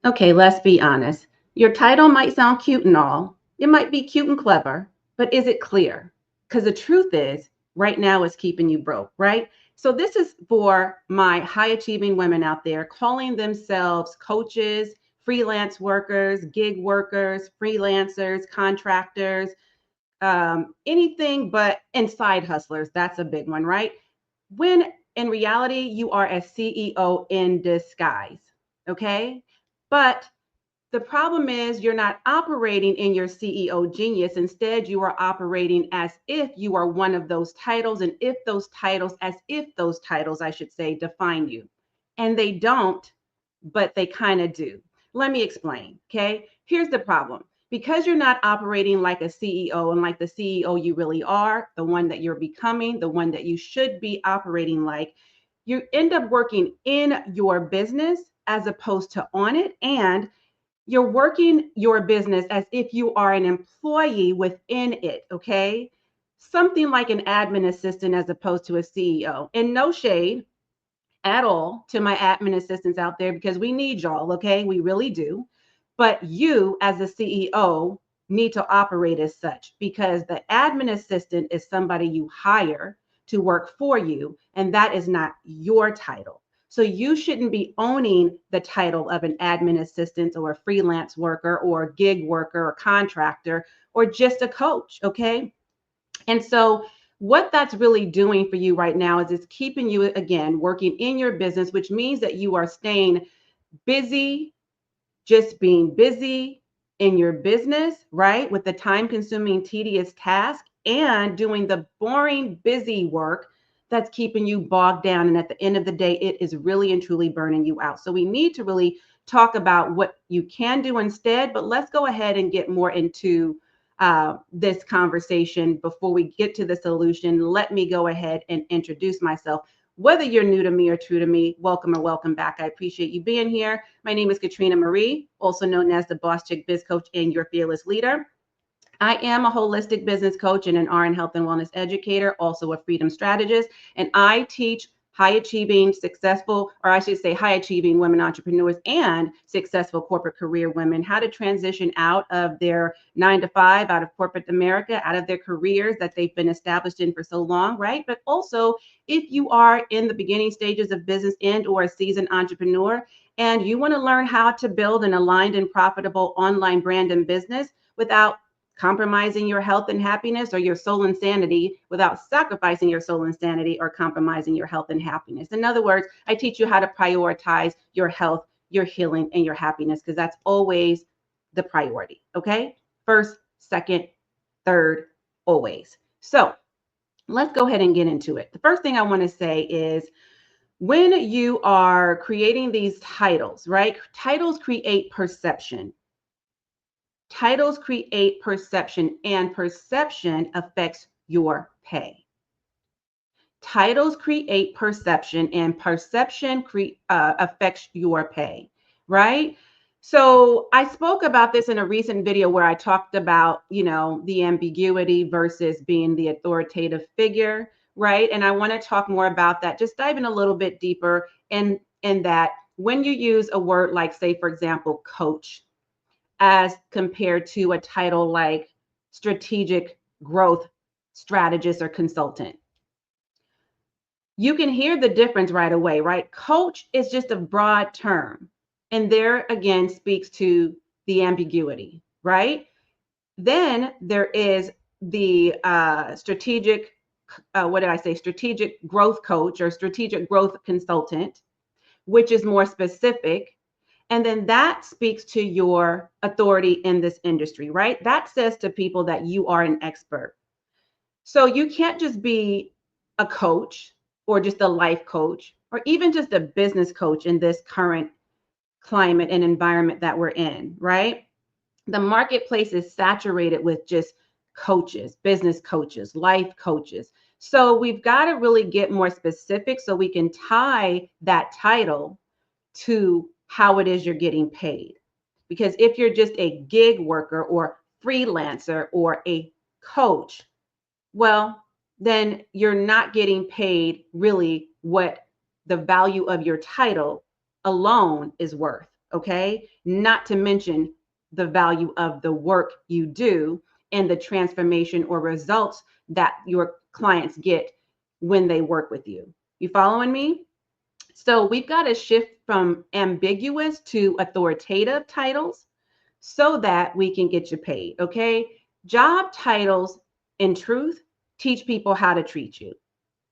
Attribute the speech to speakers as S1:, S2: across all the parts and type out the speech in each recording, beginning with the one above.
S1: Okay, let's be honest. Your title might sound cute and all. It might be cute and clever, but is it clear? Because the truth is, right now it's keeping you broke, right? So this is for my high achieving women out there calling themselves coaches, freelance workers, gig workers, freelancers, contractors, anything but and side hustlers. That's a big one, right? When in reality, you are a CEO in disguise. Okay. But the problem is you're not operating in your CEO genius. Instead, you are operating as if you are one of those titles, and if those titles, as if those titles, I should say, define you. And they don't, but they kind of do. Let me explain. Okay. Here's the problem. Because you're not operating like a CEO and like the CEO you really are, the one that you're becoming, the one that you should be operating like, you end up working in your business as opposed to on it. And you're working your business as if you are an employee within it, okay? Something like an admin assistant as opposed to a CEO. And no shade at all to my admin assistants out there because we need y'all, okay? We really do. But you, as a CEO, need to operate as such because the admin assistant is somebody you hire to work for you, and that is not your title. So you shouldn't be owning the title of an admin assistant or a freelance worker or a gig worker or contractor or just a coach, okay? And so what that's really doing for you right now is it's keeping you again working in your business, which means that you are staying busy, just being busy in your business, right? With the time consuming, tedious task and doing the boring, busy work that's keeping you bogged down. And at the end of the day, it is really and truly burning you out. So we need to really talk about what you can do instead. But let's go ahead and get more into this conversation before we get to the solution. Let me go ahead and introduce myself. Whether you're new to me or true to me, welcome or welcome back. I appreciate you being here. My name is Katrina Marie, also known as the Boss Chick Biz Coach and your fearless leader. I am a holistic business coach and an RN health and wellness educator, also a freedom strategist, and I teach high achieving, successful, or I should say high achieving women entrepreneurs and successful corporate career women how to transition out of their 9 to 5, out of corporate America, out of their careers that they've been established in for so long, right? But also if you are in the beginning stages of business and or a seasoned entrepreneur and you want to learn how to build an aligned and profitable online brand and business without compromising your health and happiness or your soul and sanity without sacrificing your soul and sanity or compromising your health and happiness. In other words, I teach you how to prioritize your health, your healing, and your happiness because that's always the priority. Okay. First, second, third, always. So let's go ahead and get into it. The first thing I want to say is when you are creating these titles, right? Titles create perception. Titles create perception, and perception affects your pay. Titles create perception, and perception affects your pay, right? So I spoke about this in a recent video where I talked about, the ambiguity versus being the authoritative figure, right? And I want to talk more about that, just diving a little bit deeper in that when you use a word like, say, for example, coach, as compared to a title like strategic growth strategist or consultant. You can hear the difference right away, right? Coach is just a broad term. And there again speaks to the ambiguity, right? Then there is the strategic, what did I say? Strategic growth coach or strategic growth consultant, which is more specific. And then that speaks to your authority in this industry, right? That says to people that you are an expert. So you can't just be a coach or just a life coach or even just a business coach in this current climate and environment that we're in, right? The marketplace is saturated with just coaches, business coaches, life coaches. So we've got to really get more specific so we can tie that title to how it is you're getting paid. Because if you're just a gig worker or freelancer or a coach, well, then you're not getting paid really what the value of your title alone is worth. okay? Not to mention the value of the work you do and the transformation or results that your clients get when they work with you. You following me? So we've got to shift from ambiguous to authoritative titles so that we can get you paid, okay? Job titles, in truth, teach people how to treat you.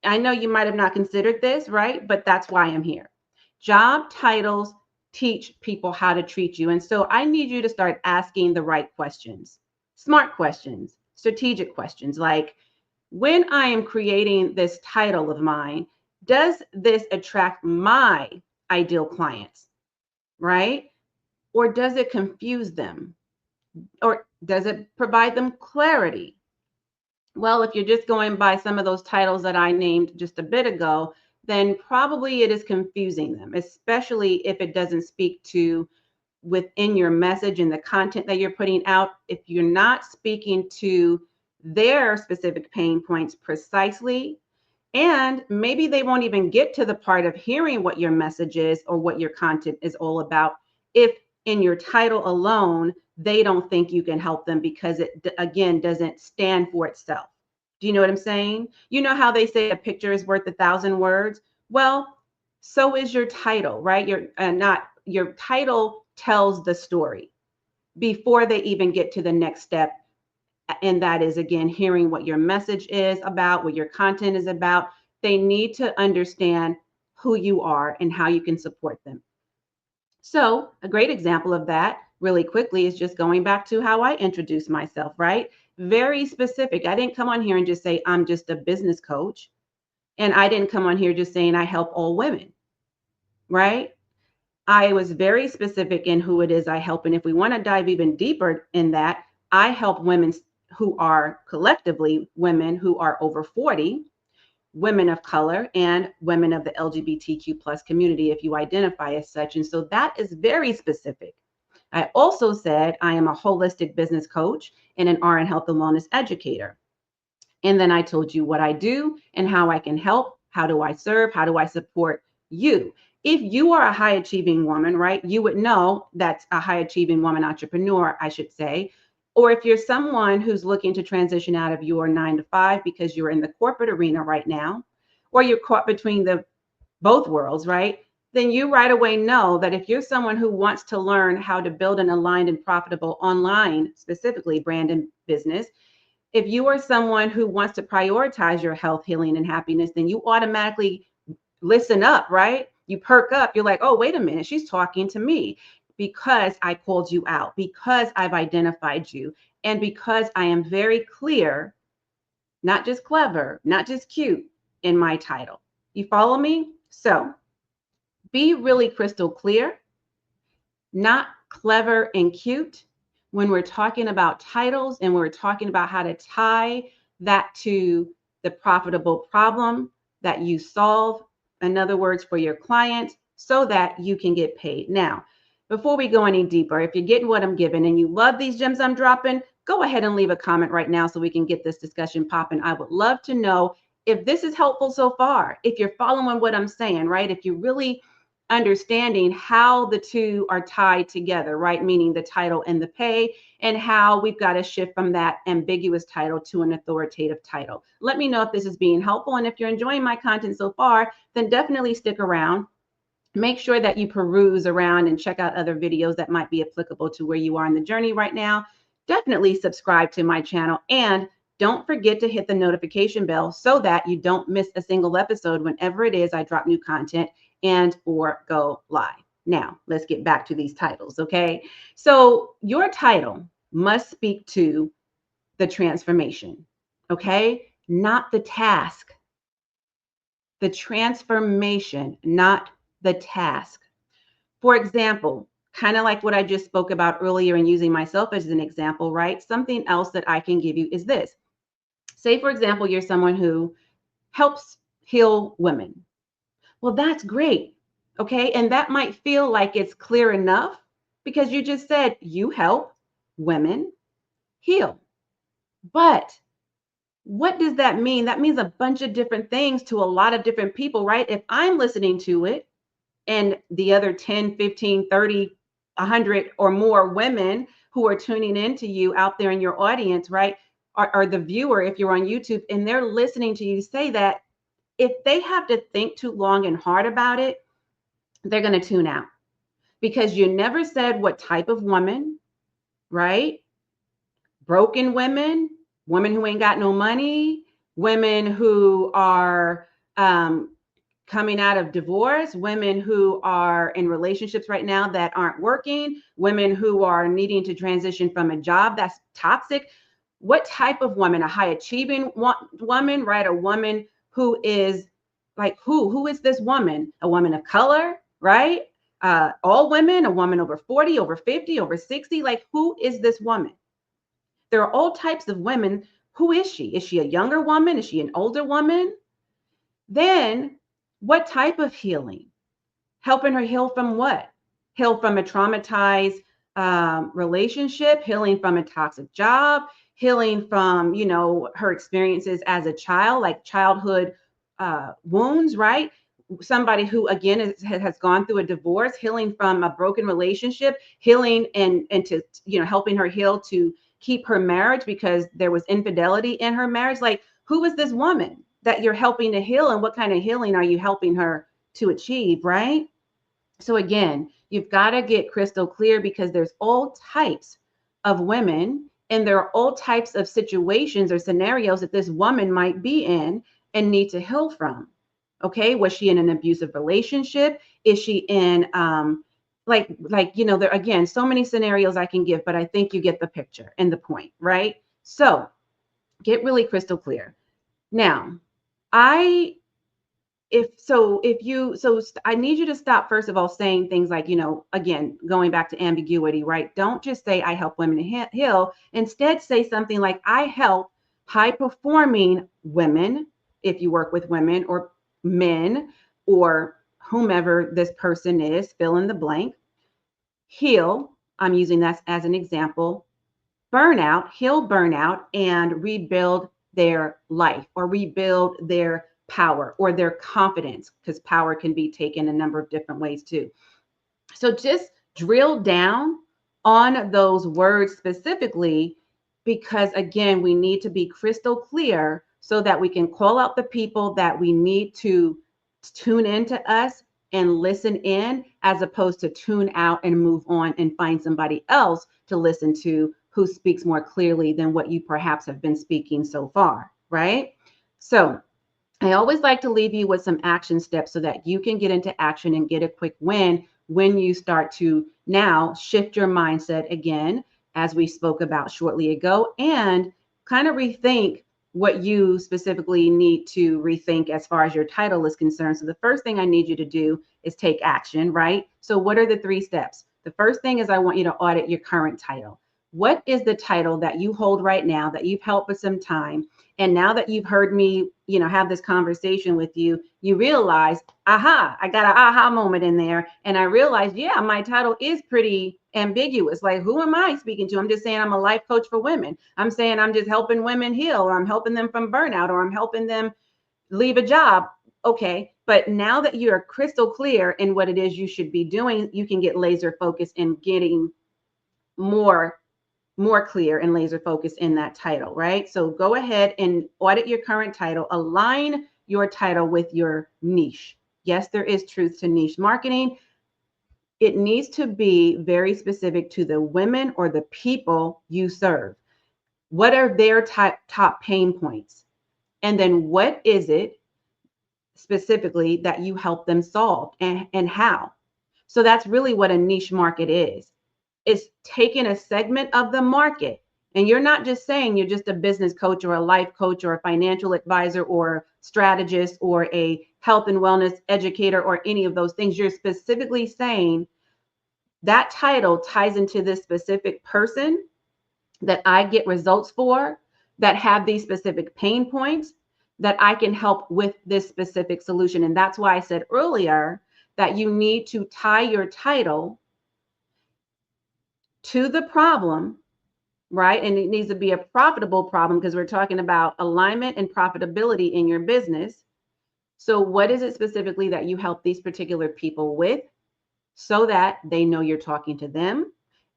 S1: I know you might have not considered this, right? But that's why I'm here. Job titles teach people how to treat you. And so I need you to start asking the right questions, smart questions, strategic questions like, when I am creating this title of mine, does this attract my ideal clients, right? Or does it confuse them? Or does it provide them clarity? Well, if you're just going by some of those titles that I named just a bit ago, then probably it is confusing them, especially if it doesn't speak to within your message and the content that you're putting out. If you're not speaking to their specific pain points precisely, and maybe they won't even get to the part of hearing what your message is or what your content is all about if in your title alone they don't think you can help them because it again doesn't stand for itself. Do you know what I'm saying? You know how they say a picture is worth 1,000 words? Well, so is your title, right? Your title tells the story before they even get to the next step, and that is again hearing what your message is about, what your content is about. They need to understand who you are and how you can support them. So a great example of that really quickly is just going back to how I introduced myself, right? Very specific. I didn't come on here and just say I'm just a business coach, and I didn't come on here just saying I help all women, right? I was very specific in who it is I help. And if we want to dive even deeper in that, I help women who are collectively women who are over 40, women of color, and women of the LGBTQ plus community, if you identify as such. And so that is very specific. I also said I am a holistic business coach and an RN health and wellness educator. And then I told you what I do and how I can help. How do I serve? How do I support you? If you are a high achieving woman, right, you would know that's a high achieving woman entrepreneur, I should say. Or if you're someone who's looking to transition out of your 9 to 5 because you're in the corporate arena right now, or you're caught between the both worlds, right? Then you right away know that if you're someone who wants to learn how to build an aligned and profitable online, specifically brand and business, if you are someone who wants to prioritize your health, healing, and happiness, then you automatically listen up, right? You perk up. You're like, oh, wait a minute, she's talking to me because I called you out, because I've identified you, and because I am very clear, not just clever, not just cute in my title. You follow me? So be really crystal clear, not clever and cute when we're talking about titles and we're talking about how to tie that to the profitable problem that you solve. In other words, for your client, so that you can get paid. Now, before we go any deeper, if you're getting what I'm giving and you love these gems I'm dropping, go ahead and leave a comment right now so we can get this discussion popping. I would love to know if this is helpful so far, if you're following what I'm saying, right? If you're really understanding how the two are tied together, right? Meaning the title and the pay, and how we've got to shift from that ambiguous title to an authoritative title. Let me know if this is being helpful. And if you're enjoying my content so far, then definitely stick around. Make sure that you peruse around and check out other videos that might be applicable to where you are in the journey right now. Definitely subscribe to my channel, and don't forget to hit the notification bell so that you don't miss a single episode whenever it is I drop new content and or go live. Now, let's get back to these titles, okay? So your title must speak to the transformation, okay? Not the task. The transformation, not the task. For example, kind of like what I just spoke about earlier and using myself as an example, right? Something else that I can give you is this. Say, for example, you're someone who helps heal women. Well, that's great. Okay. And that might feel like it's clear enough because you just said you help women heal. But what does that mean? That means a bunch of different things to a lot of different people, right? If I'm listening to it and the other 10, 15, 30 100 or more women who are tuning into you out there in your audience, right? Or the viewer, if you're on YouTube, and they're listening to you say that, if they have to think too long and hard about it, they're going to tune out, because you never said what type of woman, right? Broken women, women who ain't got no money, women who are coming out of divorce, women who are in relationships right now that aren't working, women who are needing to transition from a job that's toxic. What type of woman? A high achieving woman, right? A woman who is like, who is this woman? A woman of color, right? All women, a woman over 40, over 50, over 60. Like, who is this woman? There are all types of women. Who is she? Is she a younger woman? Is she an older woman? Then what type of healing? Helping her heal from what? Heal from a traumatized relationship, healing from a toxic job, healing from, her experiences as a child, like childhood wounds, right? Somebody who, again, has gone through a divorce, healing from a broken relationship, healing and to, helping her heal to keep her marriage because there was infidelity in her marriage. Like, who is this woman that you're helping to heal, and what kind of healing are you helping her to achieve, right? So again, you've got to get crystal clear, because there's all types of women, and there are all types of situations or scenarios that this woman might be in and need to heal from. Okay, was she in an abusive relationship? Is she in there, again, so many scenarios I can give, but I think you get the picture and the point, right? So get really crystal clear. Now, I need you to stop, first of all, saying things like, again, going back to ambiguity, right? Don't just say I help women to heal. Instead, say something like, I help high performing women, if you work with women or men or whomever this person is, fill in the blank, heal. I'm using that as an example. Heal burnout, and rebuild their life, or rebuild their power or their confidence, because power can be taken a number of different ways too. So just drill down on those words specifically, because again, we need to be crystal clear so that we can call out the people that we need to tune into us and listen in, as opposed to tune out and move on and find somebody else to listen to who speaks more clearly than what you perhaps have been speaking so far, right? So I always like to leave you with some action steps so that you can get into action and get a quick win when you start to now shift your mindset again, as we spoke about shortly ago, and kind of rethink what you specifically need to rethink as far as your title is concerned. So the first thing I need you to do is take action, right? So what are the 3 steps? The first thing is, I want you to audit your current title. What is the title that you hold right now that you've held for some time? And now that you've heard me, have this conversation with you, you realize, aha, I got an aha moment in there. And I realized, yeah, my title is pretty ambiguous. Like, who am I speaking to? I'm just saying I'm a life coach for women. I'm saying I'm just helping women heal, or I'm helping them from burnout, or I'm helping them leave a job. Okay. But now that you're crystal clear in what it is you should be doing, you can get laser focused in getting more clear and laser focused in that title, right? So go ahead and audit your current title, align your title with your niche. Yes, there is truth to niche marketing. It needs to be very specific to the women or the people you serve. What are their top pain points? And then what is it specifically that you help them solve, and how? So that's really what a niche market is. Is taking a segment of the market. And you're not just saying you're just a business coach or a life coach or a financial advisor or strategist or a health and wellness educator or any of those things. You're specifically saying that title ties into this specific person that I get results for, that have these specific pain points, that I can help with this specific solution. And that's why I said earlier that you need to tie your title to the problem, right? And it needs to be a profitable problem, because we're talking about alignment and profitability in your business. So what is it specifically that you help these particular people with? so that they know you're talking to them.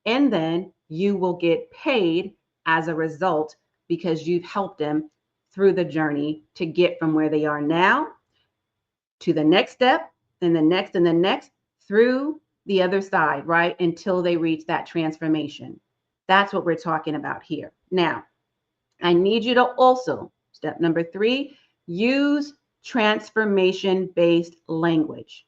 S1: And then you will get paid as a result because you've helped them through the journey to get from where they are now to the next step, and the next and the next, through the other side, right? Until they reach that transformation. That's what we're talking about here. Now, I need you to also, step number 3, use transformation-based language.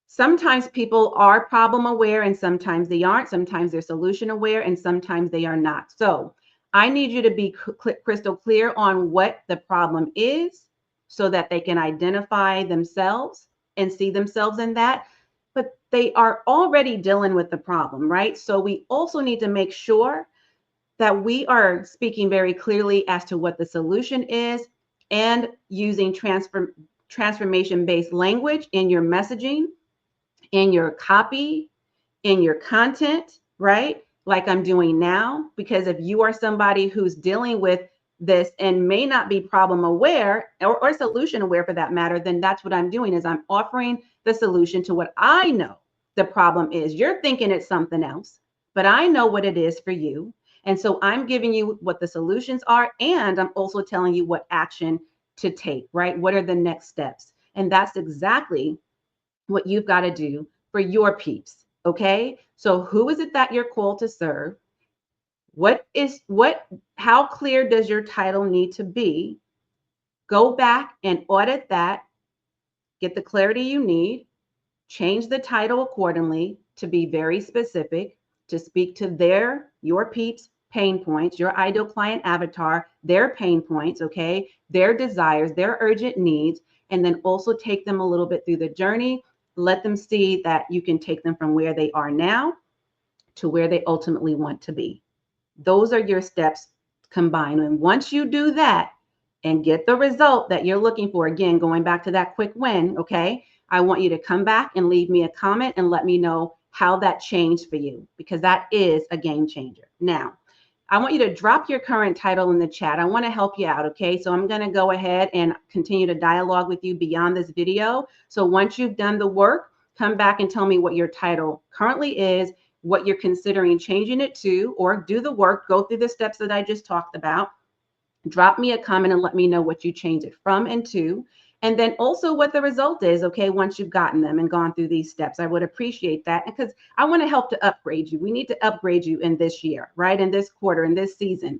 S1: Sometimes people are problem aware and sometimes they aren't. Sometimes they're solution aware and sometimes they are not. So I need you to be crystal clear on what the problem is so that they can identify themselves and see themselves in that. But they are already dealing with the problem, right? So we also need to make sure that we are speaking very clearly as to what the solution is and using transformation-based language in your messaging, in your copy, in your content, right? Like I'm doing now, because if you are somebody who's dealing with this and may not be problem aware or solution aware for that matter, then that's what I'm doing is I'm offering the solution to what I know the problem is. You're thinking it's something else, but I know what it is for you. And so I'm giving you what the solutions are, and I'm also telling you what action to take, right? What are the next steps? And that's exactly what you've got to do for your peeps. Okay. So who is it that you're called to serve? How clear does your title need to be? Go back and audit that, get the clarity you need, change the title accordingly to be very specific, to speak to your peeps' pain points, your ideal client avatar, their pain points, okay, their desires, their urgent needs, and then also take them a little bit through the journey. Let them see that you can take them from where they are now to where they ultimately want to be. Those are your steps combined. And once you do that and get the result that you're looking for, again, going back to that quick win, okay, I want you to come back and leave me a comment and let me know how that changed for you, because that is a game changer. Now, I want you to drop your current title in the chat. I want to help you out, okay? So I'm going to go ahead and continue to dialogue with you beyond this video. So once you've done the work, come back and tell me what your title currently is, what you're considering changing it to, or do the work, go through the steps that I just talked about. Drop me a comment and let me know what you change it from and to, and then also what the result is, okay, once you've gotten them and gone through these steps. I would appreciate that, because I want to help to upgrade you. We need to upgrade you in this year, right? In this quarter, in this season,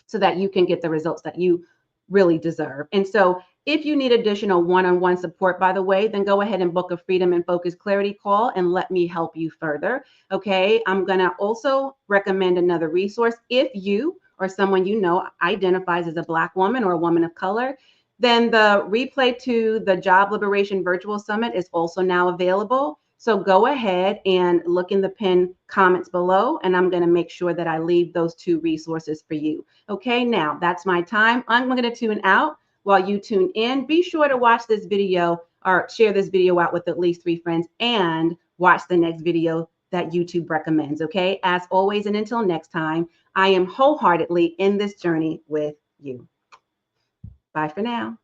S1: so that you can get the results that you really deserve. And so if you need additional one-on-one support, by the way, then go ahead and book a Freedom and Focus Clarity call and let me help you further. Okay. I'm going to also recommend another resource. If you or someone you know identifies as a Black woman or a woman of color, then the replay to the Job Liberation Virtual Summit is also now available. So go ahead and look in the pinned comments below, and I'm going to make sure that I leave those 2 resources for you. Okay, now that's my time. I'm going to tune out while you tune in. Be sure to watch this video or share this video out with at least 3 friends, and watch the next video that YouTube recommends. Okay, as always, and until next time, I am wholeheartedly in this journey with you. Bye for now.